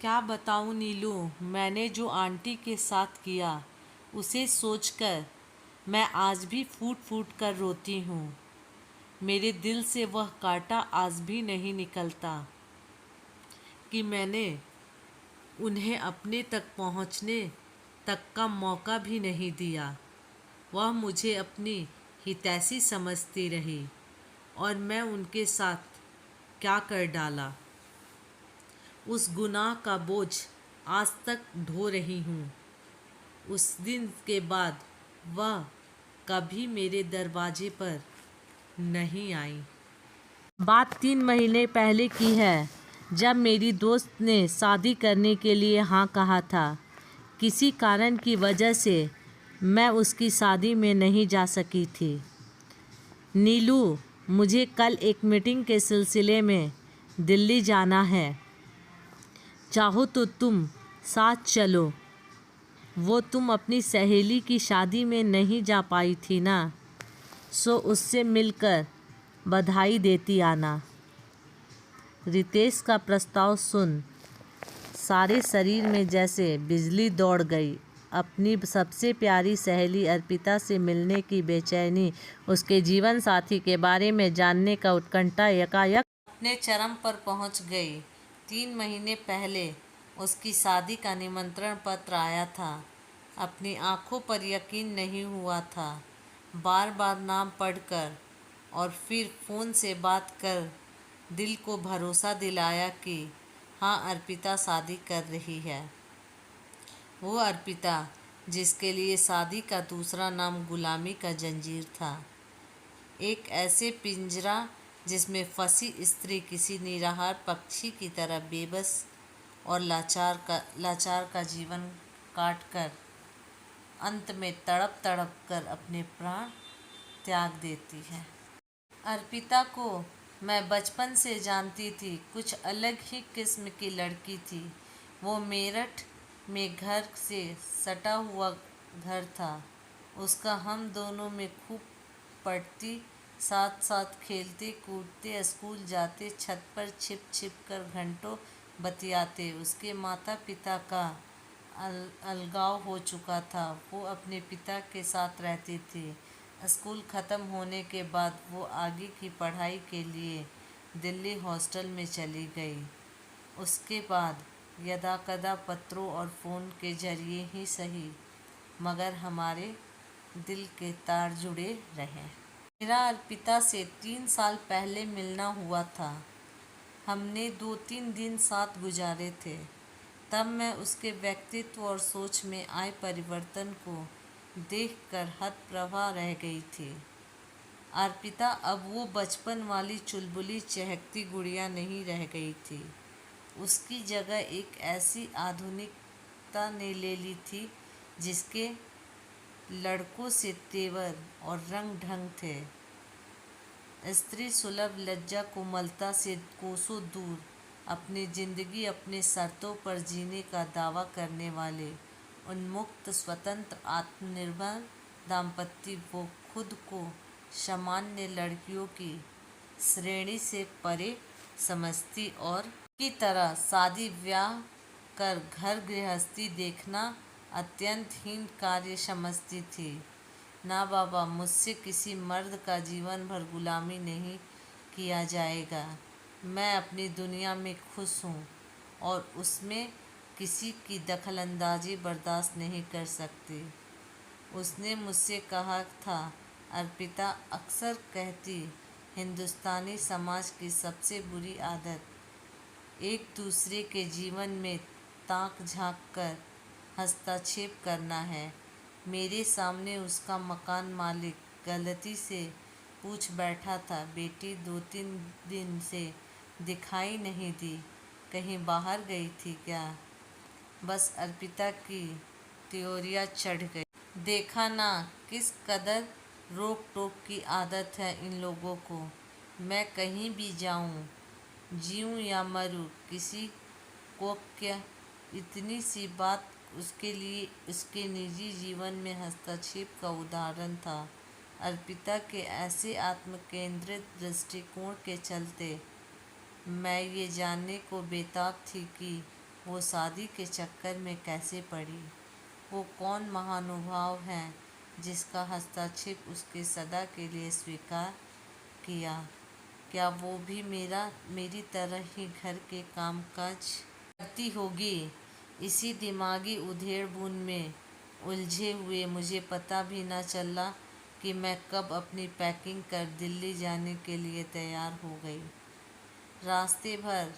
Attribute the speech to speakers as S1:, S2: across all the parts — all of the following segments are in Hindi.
S1: क्या बताऊं नीलू, मैंने जो आंटी के साथ किया उसे सोचकर मैं आज भी फूट फूट कर रोती हूँ। मेरे दिल से वह कांटा आज भी नहीं निकलता कि मैंने उन्हें अपने तक पहुँचने तक का मौका भी नहीं दिया। वह मुझे अपनी हितैषी समझती रही और मैं उनके साथ क्या कर डाला। उस गुनाह का बोझ आज तक ढो रही हूँ। उस दिन के बाद वह कभी मेरे दरवाजे पर नहीं आई। बात 3 महीने पहले की है, जब मेरी दोस्त ने शादी करने के लिए हाँ कहा था। किसी कारण की वजह से मैं उसकी शादी में नहीं जा सकी थी। नीलू, मुझे कल एक मीटिंग के सिलसिले में दिल्ली जाना है। चाहो तो तुम साथ चलो। वो तुम अपनी सहेली की शादी में नहीं जा पाई थी ना, सो उससे मिलकर बधाई देती आना। रितेश का प्रस्ताव सुन सारे शरीर में जैसे बिजली दौड़ गई। अपनी सबसे प्यारी सहेली अर्पिता से मिलने की बेचैनी, उसके जीवन साथी के बारे में जानने का उत्कंठा यकायक अपने चरम पर पहुंच गई। 3 महीने पहले उसकी शादी का निमंत्रण पत्र आया था। अपनी आंखों पर यकीन नहीं हुआ था। बार बार नाम पढ़कर और फिर फ़ोन से बात कर दिल को भरोसा दिलाया कि हाँ, अर्पिता शादी कर रही है। वो अर्पिता जिसके लिए शादी का दूसरा नाम गुलामी का जंजीर था। एक ऐसे पिंजरा जिसमें फंसी स्त्री किसी निराहार पक्षी की तरह बेबस और लाचार का जीवन काट कर अंत में तड़प तड़प कर अपने प्राण त्याग देती है। अर्पिता को मैं बचपन से जानती थी। कुछ अलग ही किस्म की लड़की थी। वो मेरठ में घर से सटा हुआ घर था उसका। हम दोनों में खूब पढ़ती, साथ साथ खेलते कूदते, स्कूल जाते, छत पर छिप छिप कर घंटों बतियाते। उसके माता पिता का अलगाव हो चुका था। वो अपने पिता के साथ रहती थी। स्कूल ख़त्म होने के बाद वो आगे की पढ़ाई के लिए दिल्ली हॉस्टल में चली गई। उसके बाद यदाकदा पत्रों और फ़ोन के जरिए ही सही, मगर हमारे दिल के तार जुड़े रहे। मेरा अर्पिता से 3 साल पहले मिलना हुआ था। हमने 2-3 दिन साथ गुजारे थे। तब मैं उसके व्यक्तित्व और सोच में आए परिवर्तन को देखकर हतप्रभा रह गई थी। अर्पिता अब वो बचपन वाली चुलबुली चहकती गुड़िया नहीं रह गई थी। उसकी जगह एक ऐसी आधुनिकता ने ले ली थी जिसके लड़कों से तेवर और रंग ढंग थे। स्त्री सुलभ लज्जा कोमलता से कोसों दूर, अपनी जिंदगी अपने शर्तों पर जीने का दावा करने वाले उन्मुक्त, स्वतंत्र, आत्मनिर्भर दाम्पत्य वो खुद को सामान्य लड़कियों की श्रेणी से परे समझती और की तरह शादी ब्याह कर घर गृहस्थी देखना अत्यंत हीन कार्य समझती थी। ना बाबा, मुझसे किसी मर्द का जीवन भर गुलामी नहीं किया जाएगा। मैं अपनी दुनिया में खुश हूँ और उसमें किसी की दखलंदाजी बर्दाश्त नहीं कर सकती। उसने मुझसे कहा था, अर्पिता अक्सर कहती, हिंदुस्तानी समाज की सबसे बुरी आदत एक दूसरे के जीवन में ताक झांक कर हस्तक्षेप करना है। मेरे सामने उसका मकान मालिक गलती से पूछ बैठा था, बेटी 2-3 दिन से दिखाई नहीं दी, कहीं बाहर गई थी क्या? बस अर्पिता की त्योरियां चढ़ गई। देखा ना किस कदर रोक टोक की आदत है इन लोगों को। मैं कहीं भी जाऊं, जीऊं या मरूं, किसी को क्या? इतनी सी बात उसके लिए उसके निजी जीवन में हस्तक्षेप का उदाहरण था। अर्पिता के ऐसे आत्मकेंद्रित दृष्टिकोण के चलते मैं ये जानने को बेताब थी कि वो शादी के चक्कर में कैसे पड़ी? वो कौन महानुभाव है जिसका हस्तक्षेप उसके सदा के लिए स्वीकार किया? क्या वो भी मेरी तरह ही घर के कामकाज करती होगी? इसी दिमागी उधेड़-बुन में उलझे हुए मुझे पता भी न चला कि मैं कब अपनी पैकिंग कर दिल्ली जाने के लिए तैयार हो गई। रास्ते भर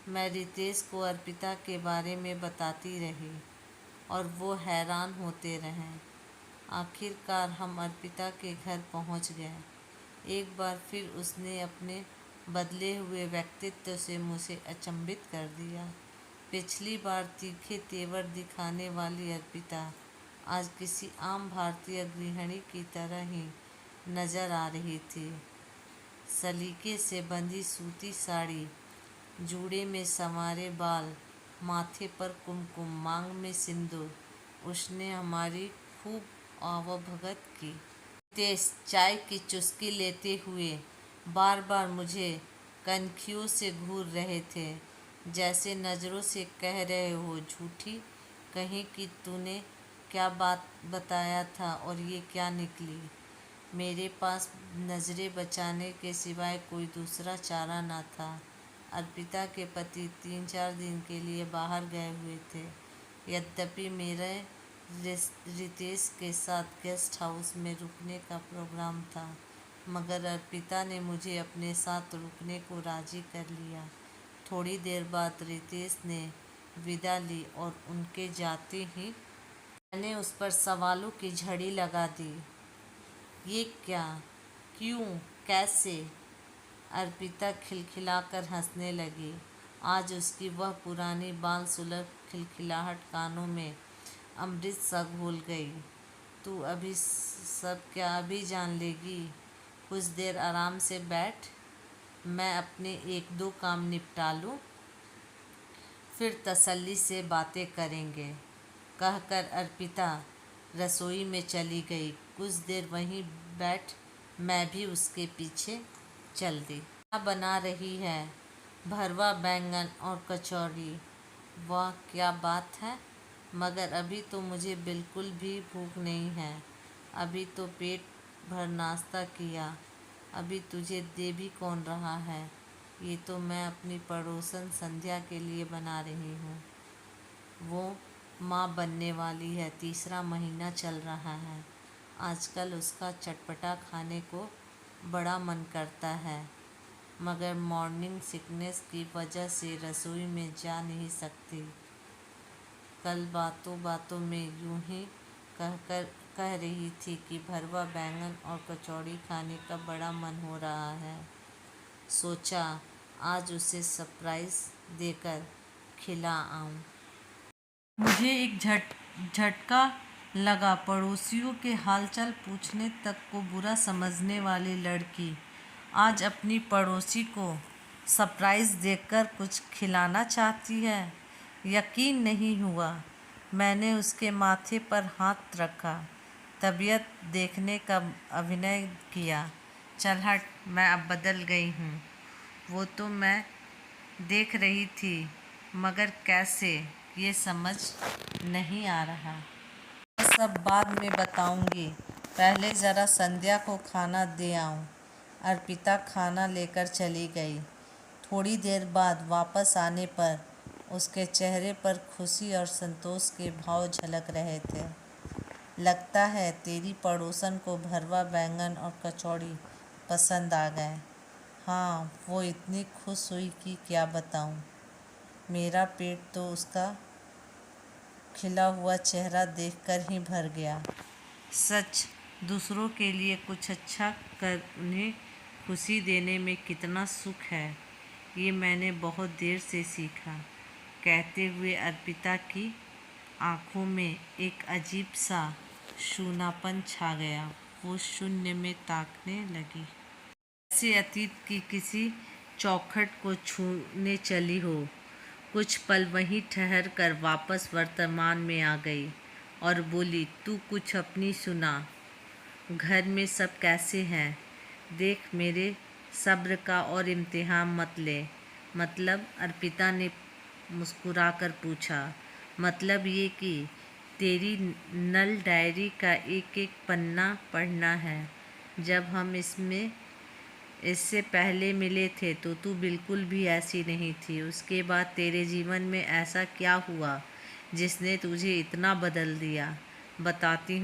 S1: मैं रितेश को अर्पिता के बारे में बताती रही और वो हैरान होते रहे। आखिरकार हम अर्पिता के घर पहुंच गए। एक बार फिर उसने अपने बदले हुए व्यक्तित्व से मुझे अचंभित कर दिया। पिछली बार तीखे तेवर दिखाने वाली अर्पिता आज किसी आम भारतीय गृहिणी की तरह ही नजर आ रही थी। सलीके से बंधी सूती साड़ी, जूड़े में संवारे बाल, माथे पर कुमकुम, मांग में सिंदूर, उसने हमारी खूब आवभगत की। तेज चाय की चुस्की लेते हुए बार बार मुझे कनखियों से घूर रहे थे, जैसे नज़रों से कह रहे हो, झूठी कहीं कि तूने क्या बात बताया था और ये क्या निकली। मेरे पास नज़रें बचाने के सिवाय कोई दूसरा चारा न था। अर्पिता के पति 3-4 दिन के लिए बाहर गए हुए थे। यद्यपि मेरे रितेश के साथ गेस्ट हाउस में रुकने का प्रोग्राम था, मगर अर्पिता ने मुझे अपने साथ रुकने को राजी कर लिया। थोड़ी देर बाद रितेश ने विदा ली और उनके जाते ही मैंने उस पर सवालों की झड़ी लगा दी। ये क्या, क्यों, कैसे? अर्पिता खिलखिलाकर हंसने लगी। आज उसकी वह पुरानी बाल सुलभ खिलखिलाहट कानों में अमृत सा घोल गई। तू अभी सब क्या अभी जान लेगी? कुछ देर आराम से बैठ, मैं अपने 1-2 काम निपटा लूँ, फिर तसल्ली से बातें करेंगे, कहकर अर्पिता रसोई में चली गई। कुछ देर वहीं बैठ मैं भी उसके पीछे चल दी। क्या बना रही है? भरवा बैंगन और कचौड़ी। वाह क्या बात है, मगर अभी तो मुझे बिल्कुल भी भूख नहीं है। अभी तो पेट भर नाश्ता किया, अभी तुझे दे भी कौन रहा है? ये तो मैं अपनी पड़ोसन संध्या के लिए बना रही हूँ। वो माँ बनने वाली है, 3रा महीना चल रहा है। आजकल उसका चटपटा खाने को बड़ा मन करता है, मगर मॉर्निंग सिकनेस की वजह से रसोई में जा नहीं सकती। कल बातों बातों में यूं ही कह रही थी कि भरवा बैंगन और कचौड़ी खाने का बड़ा मन हो रहा है। सोचा आज उसे सरप्राइज़ देकर खिला आऊं। मुझे एक झटका लगा। पड़ोसियों के हालचाल पूछने तक को बुरा समझने वाली लड़की आज अपनी पड़ोसी को सरप्राइज़ देकर कुछ खिलाना चाहती है। यकीन नहीं हुआ। मैंने उसके माथे पर हाथ रखा, तबीयत देखने का अभिनय किया। चल हट, मैं अब बदल गई हूँ। वो तो मैं देख रही थी, मगर कैसे, ये समझ नहीं आ रहा। मैं सब बाद में बताऊंगी, पहले ज़रा संध्या को खाना दे आऊं। अर्पिता खाना लेकर चली गई। थोड़ी देर बाद वापस आने पर उसके चेहरे पर खुशी और संतोष के भाव झलक रहे थे। लगता है तेरी पड़ोसन को भरवा बैंगन और कचौड़ी पसंद आ गए। हाँ, वो इतनी खुश हुई कि क्या बताऊं। मेरा पेट तो उसका खिला हुआ चेहरा देखकर ही भर गया। सच, दूसरों के लिए कुछ अच्छा कर उन्हें खुशी देने में कितना सुख है, ये मैंने बहुत देर से सीखा। कहते हुए अर्पिता की आंखों में एक अजीब सा शूनापन छा गया। वो शून्य में ताकने लगी, ऐसे अतीत की किसी चौखट को छूने चली हो। कुछ पल वहीं ठहर कर वापस वर्तमान में आ गई और बोली, तू कुछ अपनी सुना। घर में सब कैसे हैं? देख, मेरे सब्र का और इम्तिहान मत ले। मतलब? अर्पिता ने मुस्कुराकर पूछा, मतलब ये कि तेरी नल डायरी का एक एक पन्ना पढ़ना है। जब हम इससे पहले मिले थे तो तू बिल्कुल भी ऐसी नहीं थी। उसके बाद तेरे जीवन में ऐसा क्या हुआ जिसने तुझे इतना बदल दिया? बताती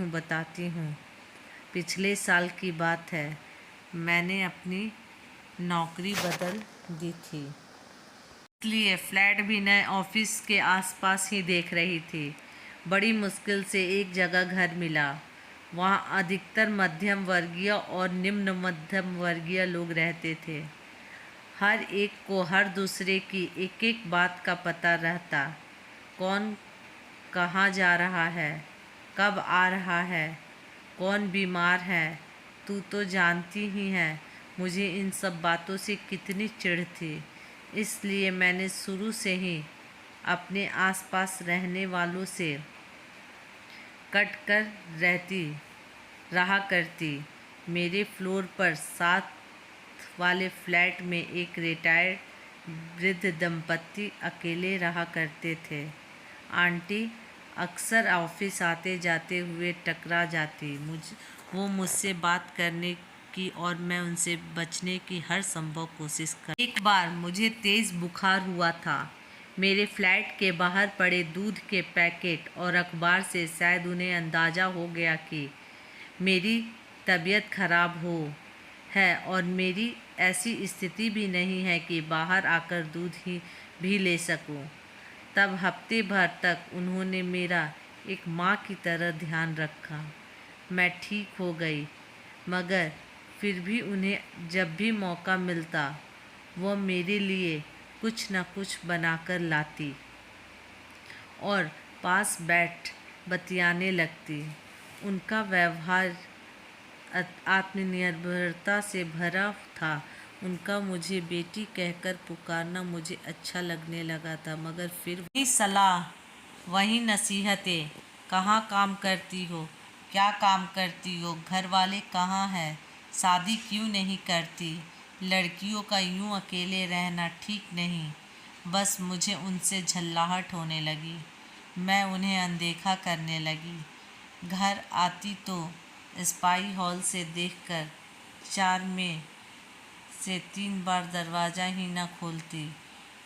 S1: हूँ। पिछले साल की बात है। मैंने अपनी नौकरी बदल दी थी, इसलिए फ्लैट भी नए ऑफिस के आसपास ही देख रही थी। बड़ी मुश्किल से एक जगह घर मिला। वहाँ अधिकतर मध्यम वर्गीय और निम्न मध्यम वर्गीय लोग रहते थे। हर एक को हर दूसरे की एक एक बात का पता रहता। कौन कहाँ जा रहा है, कब आ रहा है, कौन बीमार है। तू तो जानती ही है मुझे इन सब बातों से कितनी चिढ़ थी। इसलिए मैंने शुरू से ही अपने आसपास रहने वालों से कट कर रहा करती। मेरे फ्लोर पर 7 वाले फ्लैट में एक रिटायर्ड वृद्ध दंपत्ति अकेले रहा करते थे। आंटी अक्सर ऑफिस आते जाते हुए टकरा जाती। वो मुझसे बात करने की और मैं उनसे बचने की हर संभव कोशिश कर। एक बार मुझे तेज़ बुखार हुआ था। मेरे फ्लैट के बाहर पड़े दूध के पैकेट और अखबार से शायद उन्हें अंदाज़ा हो गया कि मेरी तबीयत खराब है और मेरी ऐसी स्थिति भी नहीं है कि बाहर आकर दूध ही भी ले सकूं। तब हफ्ते भर तक उन्होंने मेरा एक माँ की तरह ध्यान रखा। मैं ठीक हो गई, मगर फिर भी उन्हें जब भी मौका मिलता वो मेरे लिए कुछ न कुछ बनाकर लाती और पास बैठ बतियाने लगती। उनका व्यवहार आत्मनिर्भरता से भरा था। उनका मुझे बेटी कहकर पुकारना मुझे अच्छा लगने लगा था, मगर फिर वही सलाह, वही नसीहतें। कहाँ काम करती हो, क्या काम करती हो, घर वाले कहाँ हैं, शादी क्यों नहीं करती, लड़कियों का यूं अकेले रहना ठीक नहीं। बस मुझे उनसे झल्लाहट होने लगी। मैं उन्हें अनदेखा करने लगी। घर आती तो स्पाई हॉल से देखकर 4 में से 3 बार दरवाज़ा ही न खोलती।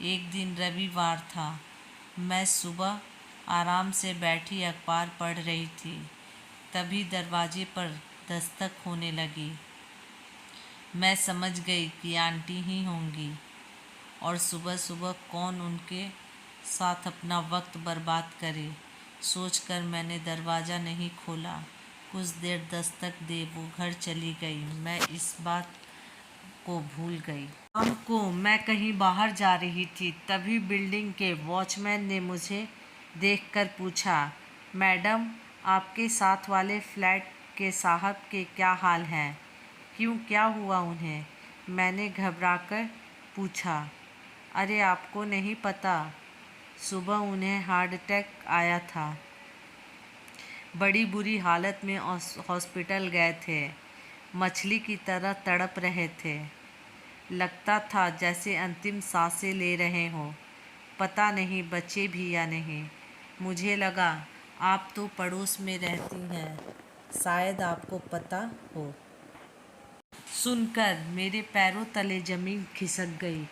S1: एक दिन रविवार था। मैं सुबह आराम से बैठी अखबार पढ़ रही थी। तभी दरवाजे पर दस्तक होने लगी। मैं समझ गई कि आंटी ही होंगी और सुबह सुबह कौन उनके साथ अपना वक्त बर्बाद करे। सोचकर मैंने दरवाज़ा नहीं खोला। कुछ देर दस्तक दे वो घर चली गई। मैं इस बात को भूल गई। शाम को मैं कहीं बाहर जा रही थी, तभी बिल्डिंग के वॉचमैन ने मुझे देखकर पूछा, मैडम, आपके साथ वाले फ्लैट के साहब के क्या हाल हैं? क्यों, क्या हुआ उन्हें? मैंने घबराकर पूछा, अरे आपको नहीं पता, सुबह उन्हें हार्ट अटैक आया था। बड़ी बुरी हालत में हॉस्पिटल गए थे। मछली की तरह तड़प रहे थे। लगता था जैसे अंतिम सांसें ले रहे हों। पता नहीं बचे भी या नहीं। मुझे लगा आप तो पड़ोस में रहती हैं, शायद आपको पता हो। सुनकर मेरे पैरों तले ज़मीन खिसक गई।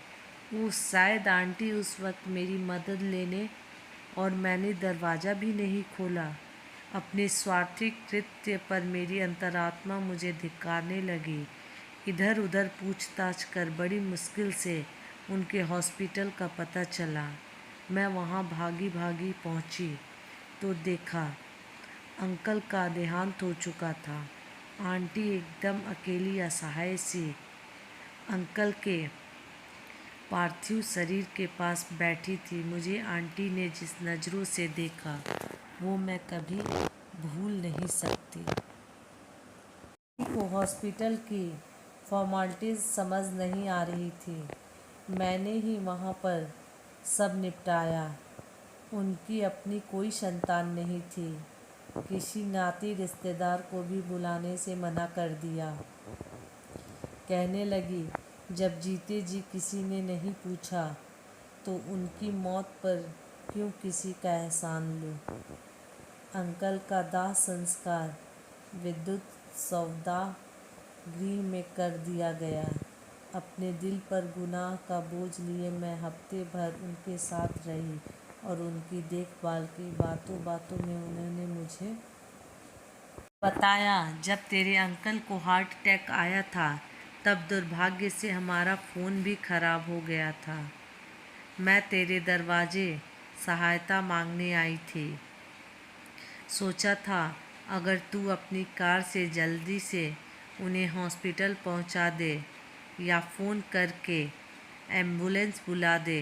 S1: शायद आंटी उस वक्त मेरी मदद लेने, और मैंने दरवाज़ा भी नहीं खोला। अपने स्वार्थी कृत्य पर मेरी अंतरात्मा मुझे धिक्कारने लगी। इधर उधर पूछताछ कर बड़ी मुश्किल से उनके हॉस्पिटल का पता चला। मैं वहाँ भागी भागी पहुँची तो देखा अंकल का देहांत हो चुका था। आंटी एकदम अकेली असहाय सी अंकल के पार्थिव शरीर के पास बैठी थी। मुझे आंटी ने जिस नज़रों से देखा वो मैं कभी भूल नहीं सकती। को हॉस्पिटल की फॉर्मेलिटीज़ समझ नहीं आ रही थी। मैंने ही वहाँ पर सब निपटाया। उनकी अपनी कोई संतान नहीं थी। किसी नाती रिश्तेदार को भी बुलाने से मना कर दिया। कहने लगी, जब जीते जी किसी ने नहीं पूछा तो उनकी मौत पर क्यों किसी का एहसान लूं। अंकल का दाह संस्कार विद्युत सौदागृह में कर दिया गया। अपने दिल पर गुनाह का बोझ लिए मैं हफ्ते भर उनके साथ रही और उनकी देखभाल की। बातों बातों में उन्होंने मुझे बताया, जब तेरे अंकल को हार्ट अटैक आया था तब दुर्भाग्य से हमारा फ़ोन भी खराब हो गया था। मैं तेरे दरवाजे सहायता मांगने आई थी। सोचा था अगर तू अपनी कार से जल्दी से उन्हें हॉस्पिटल पहुंचा दे या फ़ोन करके एम्बुलेंस बुला दे,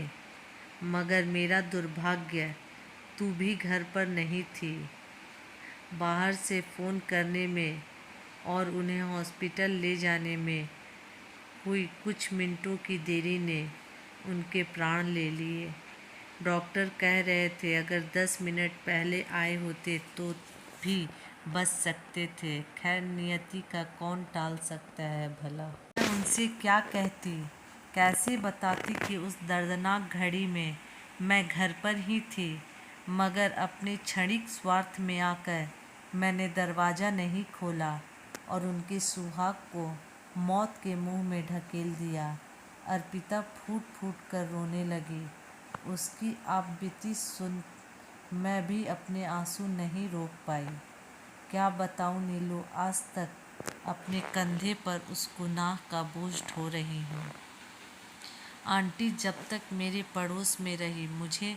S1: मगर मेरा दुर्भाग्य तू भी घर पर नहीं थी। बाहर से फ़ोन करने में और उन्हें हॉस्पिटल ले जाने में हुई कुछ मिनटों की देरी ने उनके प्राण ले लिए। डॉक्टर कह रहे थे अगर 10 मिनट पहले आए होते तो भी बच सकते थे। खैर, नियति का कौन टाल सकता है भला। मैं उनसे क्या कहती, कैसे बताती कि उस दर्दनाक घड़ी में मैं घर पर ही थी, मगर अपने क्षणिक स्वार्थ में आकर मैंने दरवाज़ा नहीं खोला और उनके सुहाग को मौत के मुंह में ढकेल दिया। अर्पिता फूट फूट कर रोने लगी। उसकी आपबीती सुन मैं भी अपने आंसू नहीं रोक पाई। क्या बताऊं नीलू, आज तक अपने कंधे पर उस गुनाह का बोझ ढो रही हूँ। आंटी जब तक मेरे पड़ोस में रही मुझे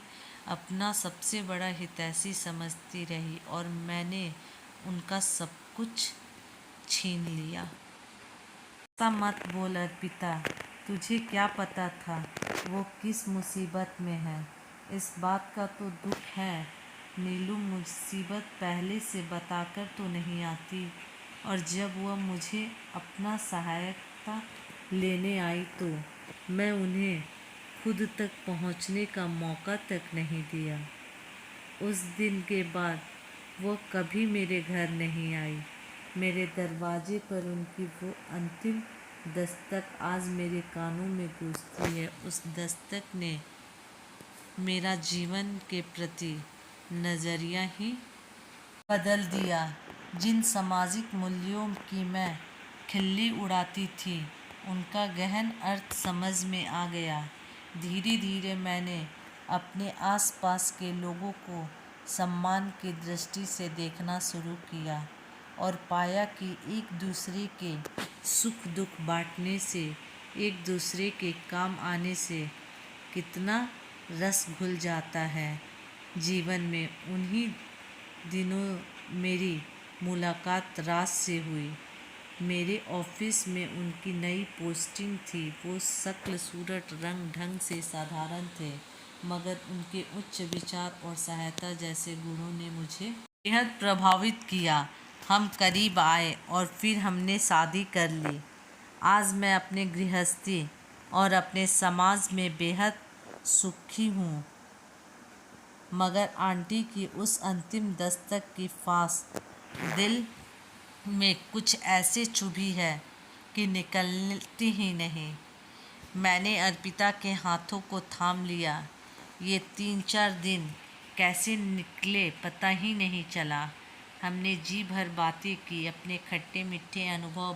S1: अपना सबसे बड़ा हितैषी समझती रही और मैंने उनका सब कुछ छीन लिया। ऐसा मत बोल अर्पिता, तुझे क्या पता था वो किस मुसीबत में है। इस बात का तो दुख है नीलू, मुसीबत पहले से बताकर तो नहीं आती, और जब वह मुझे अपना सहायता लेने आई तो मैं उन्हें खुद तक पहुंचने का मौका तक नहीं दिया। उस दिन के बाद वो कभी मेरे घर नहीं आई। मेरे दरवाजे पर उनकी वो अंतिम दस्तक आज मेरे कानों में गूंजती है। उस दस्तक ने मेरा जीवन के प्रति नज़रिया ही बदल दिया। जिन सामाजिक मूल्यों की मैं खिल्ली उड़ाती थी उनका गहन अर्थ समझ में आ गया। धीरे धीरे मैंने अपने आसपास के लोगों को सम्मान की दृष्टि से देखना शुरू किया और पाया कि एक दूसरे के सुख दुख बांटने से, एक दूसरे के काम आने से कितना रस घुल जाता है जीवन में। उन्हीं दिनों मेरी मुलाकात राज से हुई। मेरे ऑफिस में उनकी नई पोस्टिंग थी। वो शक्ल सूरत रंग ढंग से साधारण थे, मगर उनके उच्च विचार और सहायता जैसे गुणों ने मुझे बेहद प्रभावित किया। हम करीब आए और फिर हमने शादी कर ली। आज मैं अपने गृहस्थी और अपने समाज में बेहद सुखी हूँ, मगर आंटी की उस अंतिम दस्तक की फांस दिल में कुछ ऐसे चुभी है कि निकलती ही नहीं। मैंने अर्पिता के हाथों को थाम लिया। ये 3-4 दिन कैसे निकले पता ही नहीं चला। हमने जी भर बातें की, अपने खट्टे मीठे अनुभव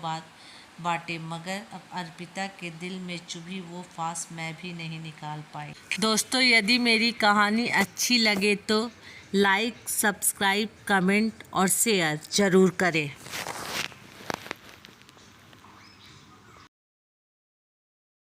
S1: बांटे, मगर अब अर्पिता के दिल में चुभी वो फांस मैं भी नहीं निकाल पाई। दोस्तों, यदि मेरी कहानी अच्छी लगे तो लाइक, सब्सक्राइब, कमेंट और शेयर ज़रूर करें।